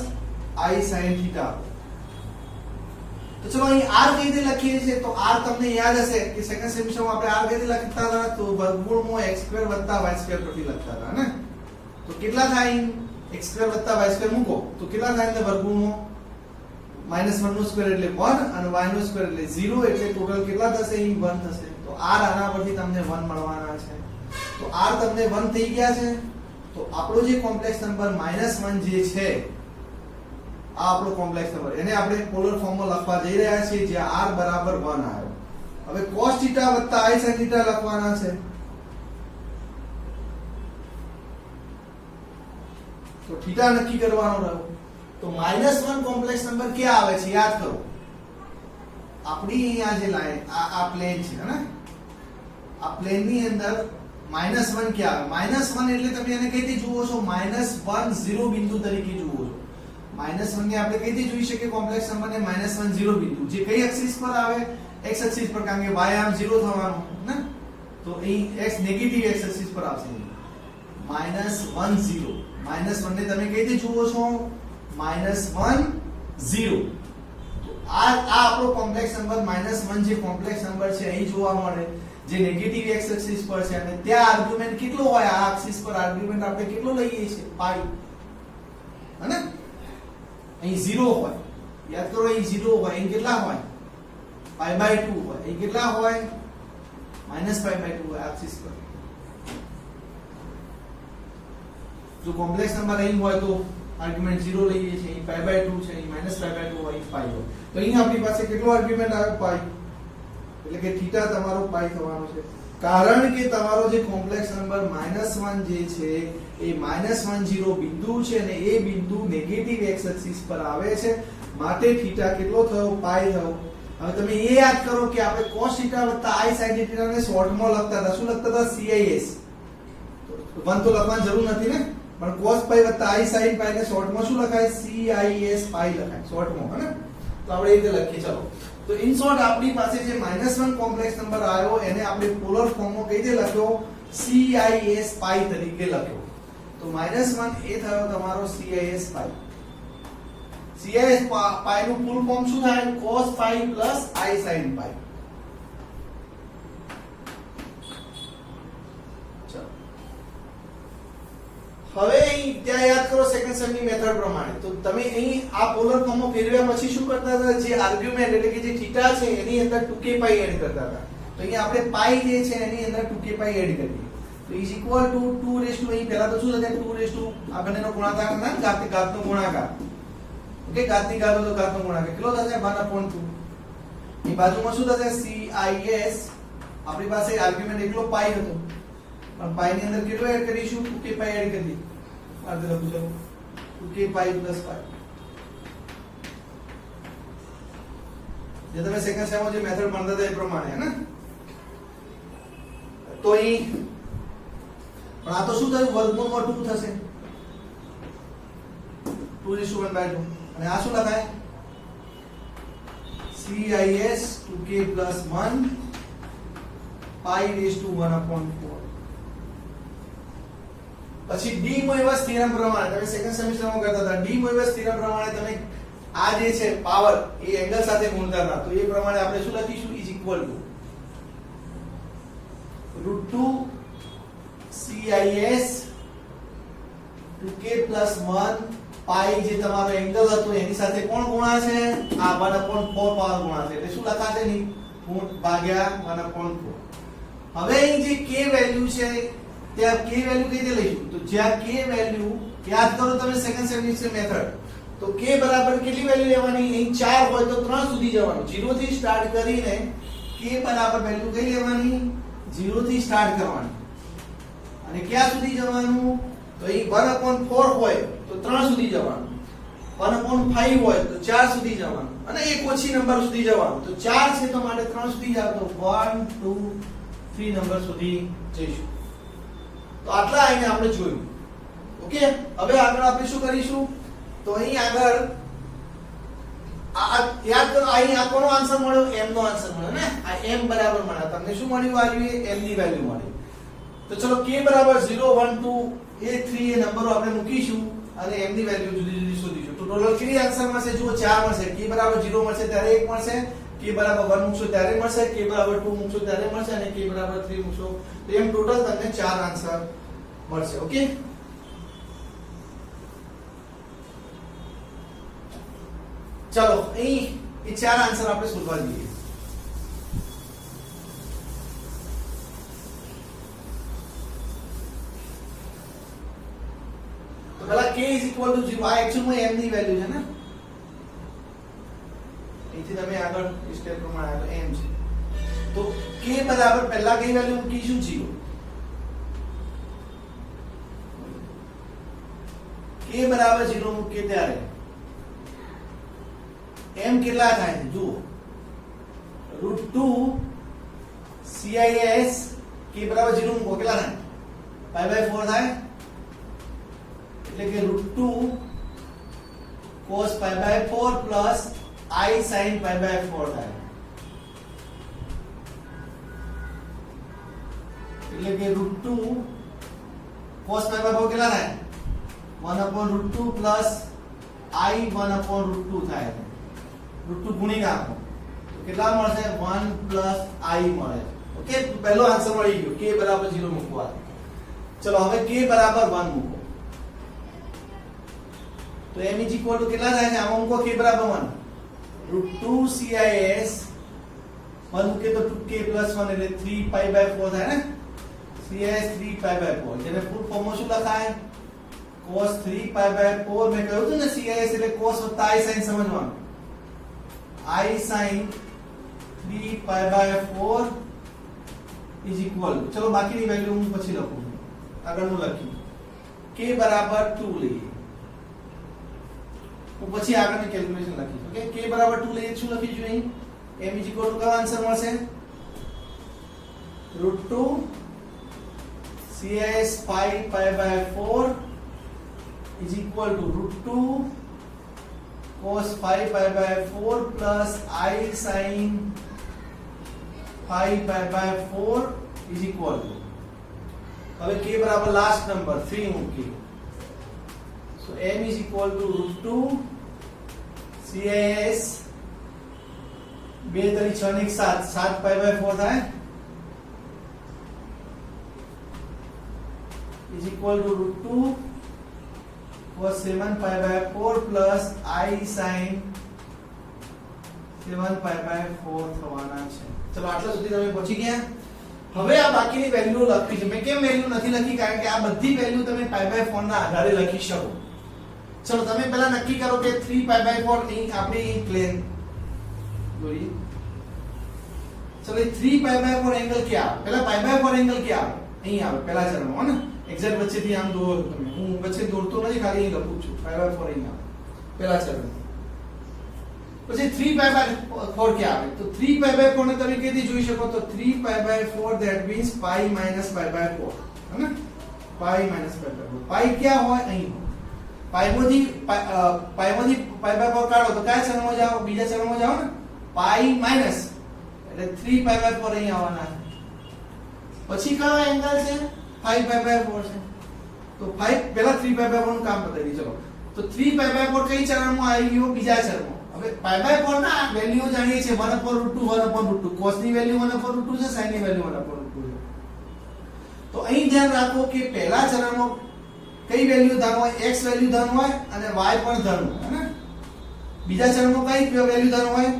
i sin θ. તો ચલો અહીં r કઈ રીતે લખીએ છીએ? તો r તમને યાદ હશે કે સેકન્ડ સેમિસ્ટરમાં આપણે r કઈ રીતે લખતા હતા? તો વર્ગમૂળમાં x2 + y2 પરથી લખતા હતા ને. તો કેટલા થાય? x2 + y2 મૂકો તો કેટલા થાય? ને વર્ગમૂળમાં -1 નો સ્ક્વેર એટલે 1 અને y નો સ્ક્વેર એટલે 0 એટલે ટોટલ કેટલા થશે? અહીં 1 થશે. તો r આના પરથી તમને 1 મળવાના છે. તો r તમને 1 થઈ ગયા છે. તો આપણો જે કોમ્પ્લેક્સ નંબર -1 જે છે આ આપણો કોમ્પ્લેક્સ નંબર, એને આપણે પોલર ફોર્મમાં લખવા જઈ રહ્યા છીએ જ્યાં r બરાબર 1 આવ્યો. હવે cos θ + i sin θ લખવાના છે. તો θ નક્કી કરવાનો રહ્યો. તો -1 કોમ્પ્લેક્સ નંબર ક્યાં આવે છે? યાદ કરો. આપણી આ જે લાઈન આ પ્લેન છે ને, આ પ્લેન ની અંદર -1 ક્યાં આવે? -1 એટલે તમે એને કઈ રીતે જુઓ છો? -1 0 બિંદુ તરીકે જુઓ છો. -1 ને આપણે કઈ રીતે જોઈ શકીએ? કોમ્પ્લેક્સ નંબરને -1 0 બિંદુ, જે કઈ એક્સિસ પર આવે? x એક્સિસ પર, કારણ કે y આમ 0 થવાનો ને. તો અહીં x નેગેટિવ x એક્સિસ પર આવશે. -1 0. -1 ને તમે કઈ રીતે જુઓ છો? -1 0. તો આ આપણો કોમ્પ્લેક્સ નંબર -1 જે કોમ્પ્લેક્સ નંબર છે અહીં જોવા મળે, જે નેગેટિવ x એક્સિસ પર છે અને ત્યાં આર્ગ્યુમેન્ટ કેટલો હોય? આ એક્સિસ પર આર્ગ્યુમેન્ટ આપણે કેટલો લઈએ છીએ? પાઈ. હે? અહીં 0 હોય. યાદ કરો, અહીં 0 હોય. અહીં કેટલા હોય? π/2 હોય. અહીં કેટલા હોય? -π/2 હોય એક્સિસ પર. જો કોમ્પ્લેક્સ નંબર અહીં હોય તો આર્ગ્યુમેન્ટ 0 લઈએ છીએ. અહીં π/2 છે, અહીં -π/2 હોય, અહીં પાઈ હોય. તો અહીં આપણી પાસે કેટલો આર્ગ્યુમેન્ટ આવે? પાઈ. એટલે કે θ તમારો પાઈ થવાનો છે. કારણ કે તમારો જે કોમ્પ્લેક્સ નંબર -1 જે છે એ -10 બિંદુ છે અને એ બિંદુ નેગેટિવ x એક્સિસ પર આવે છે, માટે θ કેટલો થયો? પાઈ થયો. હવે તમે એ યાદ કરો કે આપણે cos θ + i sin θ ને શોર્ટમાં લખતા હતા. શું લખતા હતા? CIS. 1 તો લખવાની જરૂર નથી ને, પણ cos π + i sin π ને શોર્ટમાં શું લખાય? CIS પાઈ લખાય શોર્ટમાં. હે ને? તો આપણે એ રીતે લખીએ. ચલો, તો ઇન શોર્ટ આપણી પાસે જે -1 કોમ્પ્લેક્સ નંબર આવ્યો એને આપણે પોલર ફોર્મમાં કઈ રીતે લખ્યો? CIS પાઈ તરીકે લખ્યો. તો -1 એ થયો તમારો CIS પાઈ. CIS પાઈ નું ફૂલ ફોર્મ શું થાય? cos π + i sin π. હવે અહીં ત્યાં યાદ કરો સેકન્ડ સેમની મેથડ પ્રમાણે. તો તમે અહીં આ પોલર ફોર્મમાં ફેરવ્યા પછી શું કરતા હતા? જે આર્ગ્યુમેન્ટ એટલે કે જે θ છે એની અંદર 2k π એડ કરતા હતા. તો અહીં આપણે પાઈ જે છે એની અંદર 2k π એડ કરીએ. તો ઇઝ ઇક્વલ ટુ 2 અહીં પહેલા તો શું થશે? 2 આ બંનેનો ગુણાકાર ના, ઘાતનો ગુણાકાર. ઓકે, ઘાતની ઘાત તો ઘાતનો ગુણાકાર કેટલો થશે? 1/2. અહીં બાજુમાં શું થશે? CIS. આપણી પાસે આર્ગ્યુમેન્ટ એકલો પાઈ હતો, પણ પાઈ ની અંદર કેટલો એડ કરીશું? 2k π એડ કરી દઈએ. આ રીતે લખું છું 2k π + π. જે તમે સેકન્ડ સેમમાં જે મેથડ ભણતા હતા એ પ્રમાણે, હે ને? તો અહીં પણ આ તો શું થયું? વર્ગમૂળમાં 2 થશે. 2:1/2. અને આ શું લખાય? CIS 2k + 1 π/1/4. પછી ડી મોઇવસ થિયરમ પ્રમાણે તમે સેકન્ડ સેમિસ્ટરમાં કરતા હતા. ડી મોઇવસ થિયરમ પ્રમાણે તમે આ જે છે પાવર એ એંગલ સાથે ગુણતા હતા. તો એ પ્રમાણે આપણે શું લખીશું? Is equal to √2 CIS 2k + 1 પાઈ જે તમારો એંગલ હતો એની સાથે કોણ ગુણા છે? આ 1/4 પાવર ગુણા છે. એટલે શું લખાશે? નહીં, ભાગ્યા 1/4. હવે અહીં જે k વેલ્યુ છે ત્યાં k વેલ્યુ કઈ રીતે લઈશું? તો જ્યાં k વેલ્યુ યાદ કરો તમે સેકન્ડ સેમિસ્ટર મેથડ. તો k બરાબર કેટલી વેલ્યુ લેવાની? અહીં 4 હોય તો 3 સુધી જવાનું. 0 થી સ્ટાર્ટ કરીને k બરાબર વેલ્યુ કઈ લેવાની? 0 થી સ્ટાર્ટ કરવાની. અને ક્યાં સુધી જવાનું? તો અહીં 1/4 હોય તો 3 સુધી જવાનું. 1/5 હોય તો 4 સુધી જવાનું. અને એક ઓછી નંબર સુધી જવાનું. તો 4 છે તો માટે 3 સુધી જાવ તો 1 2 3 નંબર સુધી જઈશું. તો આટલા આઈને આપણે જોયું. ઓકે, હવે આગળ આપણે શું કરીશું? તો અહીં આગળ યાદ કરો, અહીં આ કોનો આન્સર મળ્યો? m નો આન્સર મળ્યો ને, આ m બરાબર મળ્યો. તમને શું મળ્યું? વાલ્યુ m ની વેલ્યુ મળી. તો ચલો k બરાબર 0 1 2 એ 3 એ નંબરો આપણે મૂકીશું અને m ની વેલ્યુ જુદી જુદી શોધીશું. તો ટોટલ કેટલી આન્સર મળશે? જુઓ 4 મળશે. k બરાબર 0 મળશે ત્યારે 1 મળશે, k બરાબર 1 મૂકશો ત્યારે મળશે, k બરાબર 2 મૂકશો ત્યારે મળશે અને k બરાબર 3 મૂકશો તો એમ ટોટલ તમને 4 આન્સર મળશે. ઓકે, ચલો અહીં એ 4 આન્સર આપણે શોધવા જઈએ. તો પહેલા k 0 આ એક્ચ્યુઅલમાં m ની વેલ્યુ છે ને, અહીંથી તમે આગળ સ્ટેપ પ્રમાણે આગળ m છે. તો k બરાબર પહેલા કઈ વેલ્યુ મૂકીશું? 0. k બરાબર 0 મૂકીએ ત્યારે m કેટલા થાય છે? જુઓ √2 CIS k બરાબર 0 મૂકો કેટલા થાય? π/4 થાય, એટલે કે √2 cos π/4 પ્લસ I sin π/4 થાય, એટલે કે √2 cos π/4 કેટલા થાય? 1/√2 પ્લસ I 1/√2 થાય. √2 ગુણી નાખો તો કેટલા મળશે? 1 પ્લસ I મળે. ઓકે, તો પહેલો આન્સર મળી ગયો. k બરાબર 0 મૂકવા. ચલો હવે k બરાબર 1 મૂકો તો m કેટલા થાય છે? આમાં મૂકો k બરાબર 1 √2 CIS 1 મૂકે તો 2k પ્લસ 1 એટલે 3 π/4 થાય ને, CIS 3 π/4 જેને ફૂલ ફોર્મમાં શું લખાય? cos 3 π/4. મેં કહ્યું હતું ને CIS એટલે cos વત્તા I sin સમજવાનું. I sin 3 π/4 is equal to, ચલો બાકીની વેલ્યુ હું પછી લખું, આગળનું લખ્યું k બરાબર 2 લઈએ, હું પછી આગળની કેલ્ક્યુલેશન લખીશ. ઓકે, k બરાબર 2 લઈએ, શું લખીશું અહીં? m is equal to કયો આન્સર મળશે? √2 CIS 5 π/4 is equal to √2 cos 5 π/4 plus I sin 5 π/4 is equal to, હવે k બરાબર લાસ્ટ નંબર 3 મૂકી, so m is equal to √2 CIS 2 3 6 1 7 7 π/4 થાય is equal to √2 cos 7 π/4 plus I sin 7 π/4 થવાના છે. ચલો આટલા સુધી તમે પહોંચી ગયા. હવે આ બાકીની વેલ્યુ લખી છે. મેં કેમ વેલ્યુ નથી લખી? કારણ કે આ બધી વેલ્યુ તમે π/4 ના આધારે લખી શકો. ચલો તમે પહેલા નક્કી કરો કે 3 π/4 અહીં આપણે અહીં પ્લેન દોરીએ. ચલો એ 3 π/4 એંગલ ક્યાં આવે? પહેલા π/4 એંગલ ક્યાં આવે? અહીં આવે પહેલા ચરણમાં, હે ને? એક્ઝેક્ટ વચ્ચેથી આમ દોરો તમે, હું વચ્ચે દોરતો નથી, ખાલી અહીં લખું છું. 5/4 અહીં આવે પહેલા ચરણ. પછી 3 π/4 ક્યાં આવે? તો 3 π/4 ને તમે કેથી જોઈ શકો? તો 3 π/4 that means pi minus π/4, હે ને? pi minus π/4. pi ક્યાં હોય? અહીં હોય. pi માંથી π/4 કાઢો તો કયા ચરણમાં જાઓ? બીજા ચરણમાં જાઓ ને. pi minus એટલે 3 π/4 અહીં આવવાના. પછી કયો એંગલ છે? 5 π/4 છે. તો 5 પહેલા 3 π/4 નું કામ બતાવી દીધું. ચલો તો 3 π/4 કઈ ચરણમાં આવી ગયો? બીજા ચરણમાં. હવે π/4 ના વેલ્યુ જાણીએ છીએ 1/√2 1/√2. cos ની વેલ્યુ 1/√2 છે, sin ની વેલ્યુ 1/√2 છે. તો અહીં ધ્યાન રાખો કે પહેલા ચરણમાં કઈ વેલ્યુ ધન હોય? x વેલ્યુ ધન હોય અને y પણ ધન હોય, હે ને? બીજા ચરણમાં કઈ વેલ્યુ ધન હોય?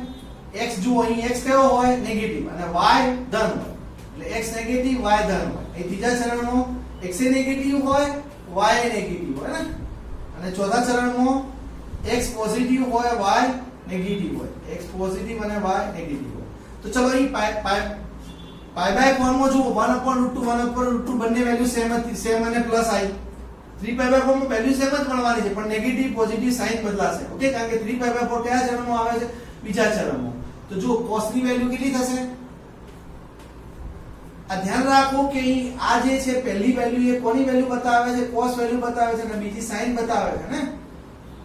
x જુઓ અહીં x કયો હોય? નેગેટિવ અને y ધન હોય. એટલે x નેગેટિવ y ધન હોય. એ ત્રીજા ચરણમાં x એ નેગેટિવ હોય y એ નેગેટિવ હોય, ને? અને ચોથા ચરણમાં x પોઝિટિવ હોય y નેગેટિવ હોય. x પોઝિટિવ અને y નેગેટિવ હોય. તો ચલો અહીં π/4 માં જુઓ 1/√2 1/√2 બંને વેલ્યુ સેમ અને પ્લસ આવી. 3 π/4 માં વેલ્યુ સેમ જ મળવાની છે પણ નેગેટિવ પોઝિટિવ સાઇન બદલાશે. ઓકે, કારણ કે 3 π/4 કયા ચરણમાં આવે છે? બીજા ચરણમાં. તો જુઓ cos ની વેલ્યુ કેટલી થશે? આ ધ્યાન રાખો કે આ જે છે પહેલી વેલ્યુ એ કોની વેલ્યુ બતાવે છે? cos વેલ્યુ બતાવે છે અને બીજી sin બતાવે છે, ને?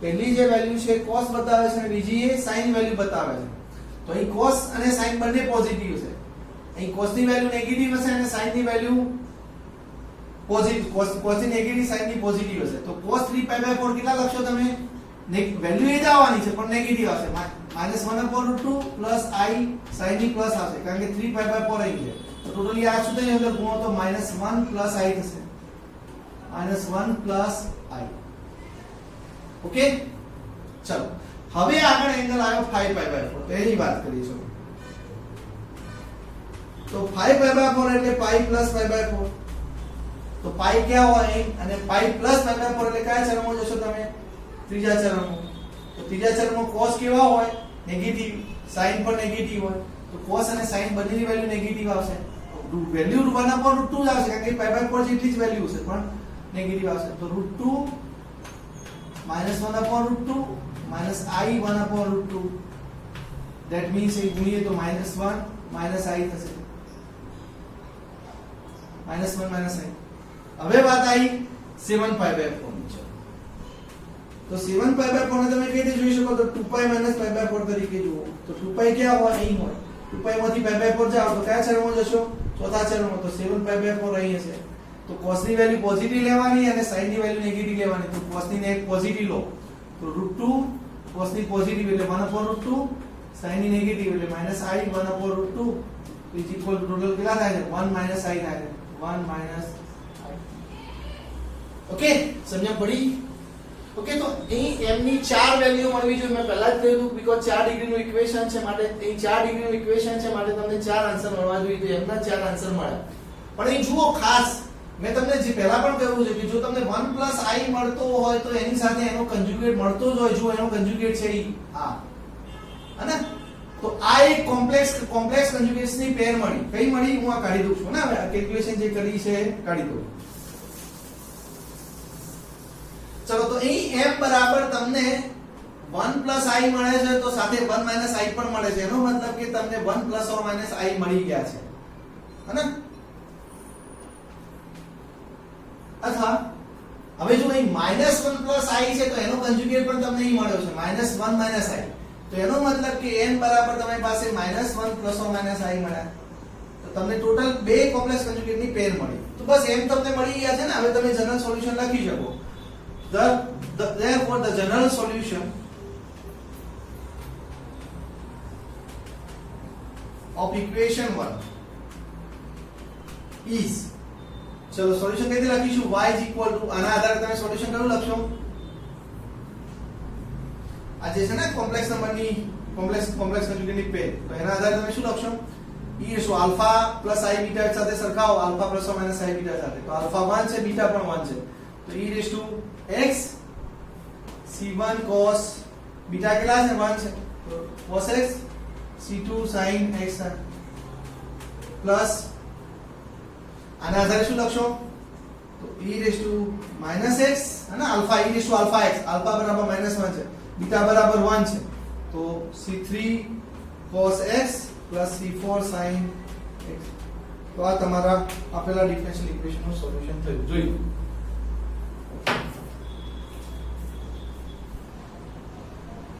પહેલી જે વેલ્યુ છે cos બતાવે છે અને બીજી એ sin વેલ્યુ બતાવે છે. તો અહીં cos અને sin બંને પોઝિટિવ છે. અહીં cos ની વેલ્યુ નેગેટિવ હશે અને sin ની વેલ્યુ પોઝિટિવ. cos ની નેગેટિવ, sin ની પોઝિટિવ હશે. તો cos 3π/4 કેટલા લખશો તમે? વેલ્યુ એ જ આવવાની છે પણ નેગેટિવ આવશે. -1/√2 પ્લસ i sin ની પ્લસ આવશે કારણ કે 3π/4 અહીં છે. તો ટોટલી આ શું થશે અંદર ગુણો તો -1 પ્લસ i થશે. -1 પ્લસ i. ઓકે, ચલો હવે આગળ એંગલ આવ્યો 5π/4. તો એની વાત કરીશું. તો 5π/4 એટલે pi પ્લસ π/4. તો pi क्या हुआ एक અને pi પ્લસ π/4 એટલે કયા ચરણમાં જશો તમે? ત્રીજા ચરણમાં. તો ત્રીજા ચરણમાં cos કેવા હોય? નેગેટિવ. sin પણ નેગેટિવ હોય. તો cos અને sin બંનેની વેલ્યુ નેગેટિવ આવશે. વેલ્યુ 1/√2 જ આવશે કારણ કે π/4 જેટલી જ વેલ્યુ છે પણ નેગેટિવ આવશે. તો √2 -1/√2 - i 1/√2. ધેટ મીન્સ એ ગુણીએ તો -1 - i થશે. -1 - i. હવે વાત આવી 7π/4 ની. તો 7π/4 ને તમે કઈ રીતે જોઈ શકો? તો 2π - π/4 તરીકે જુઓ. તો 2π ક્યાં હોય? અહીં હોય. 2π માંથી π/4 જાઓ તો કયા ચરણમાં જશો? ચોથા ચરણમાં. તો 7π/4 અહીં હશે. તો cos ની વેલ્યુ પોઝિટિવ લેવાની અને sin ની વેલ્યુ નેગેટિવ લેવાની. તો cos ની ને પોઝિટિવ લો તો √2, cos ની પોઝિટિવ એટલે 1/√2, sin ની નેગેટિવ એટલે -i 1/√2 is equal to total કેટલા થાય છે? 1 - i થાય છે. 1 - i. ઓકે, સમજણ પડી? ઓકે, તો અહીં m ની 4 વેલ્યુ મળવી જોઈએ. મેં પહેલા જ કહ્યું હતું બીકોઝ 4 ડિગ્રીનું ઇક્વેશન છે માટે અહીં 4 ડિગ્રીનું ઇક્વેશન છે માટે તમને 4 આન્સર મળવા જોઈએ. તો m ના 4 આન્સર મળ્યા. પણ અહીં જુઓ ખાસ મેં તમને જે પહેલા પણ કહ્યું છે કે જો તમને 1 + i મળતો હોય તો એની સાથે એનો કન્જ્યુગેટ મળતો જ હોય. જો એનો કન્જ્યુગેટ છે ઈ આ. હને? તો આ એક કોમ્પ્લેક્સ કન્જ્યુગેટ્સ ની પેર મળી. કઈ મળી? હું આ કાઢી દઉં છું ને. હવે આ કેલ્ક્યુલેશન જે કરી છે કાઢી દઉં. ચલો, તો અહીં m બરાબર તમને 1 + i મળે છે તો સાથે 1 - i પણ મળે છે. એનો મતલબ કે તમને 1 ± i મળી ગયા છે. હને? અથવા હવે જો અહીં -1 + i છે તો એનો કન્જ્યુગેટ પણ તમને અહીં મળ્યો છે -1 - i. તો એનો મતલબ કે m બરાબર તમારી પાસે -1 ± i મળ્યા. તો તમને ટોટલ બે કોમ્પ્લેક્સ કન્જ્યુગેટ ની પેર મળી. તો બસ m તમને મળી ગયા છે ને. હવે તમે જનરલ સોલ્યુશન લખી શકો. Therefore the general solution of equation 1 is, ચલો સોલ્યુશન કઈ રીતે લખીશું? y is equal to, આના આધારે તમે સોલ્યુશન કયું લખશો? આ જે છે ને કોમ્પ્લેક્સ નંબરની કોમ્પ્લેક્સ કન્જ્યુગેટની પેર. તો એના આધારે તમે શું લખશો? e + α + i β સાથે સરખાવો. α ± i β સાથે. તો α 1 છે, β પણ 1 છે. તો e x c1 cos β કેટલા છે? 1 છે. તો cos x c2 sin x plus આના આધારે શું લખશો? તો e - x અને આલ્ફા e = αx. આલ્ફા બરાબર -1 છે, બીટા બરાબર 1 છે. તો c3 cos x c4 sin x. તો આ તમારા આપેલા ડિફરન્શિયલ ઇક્વેશન નું સોલ્યુશન થયું. જોયું?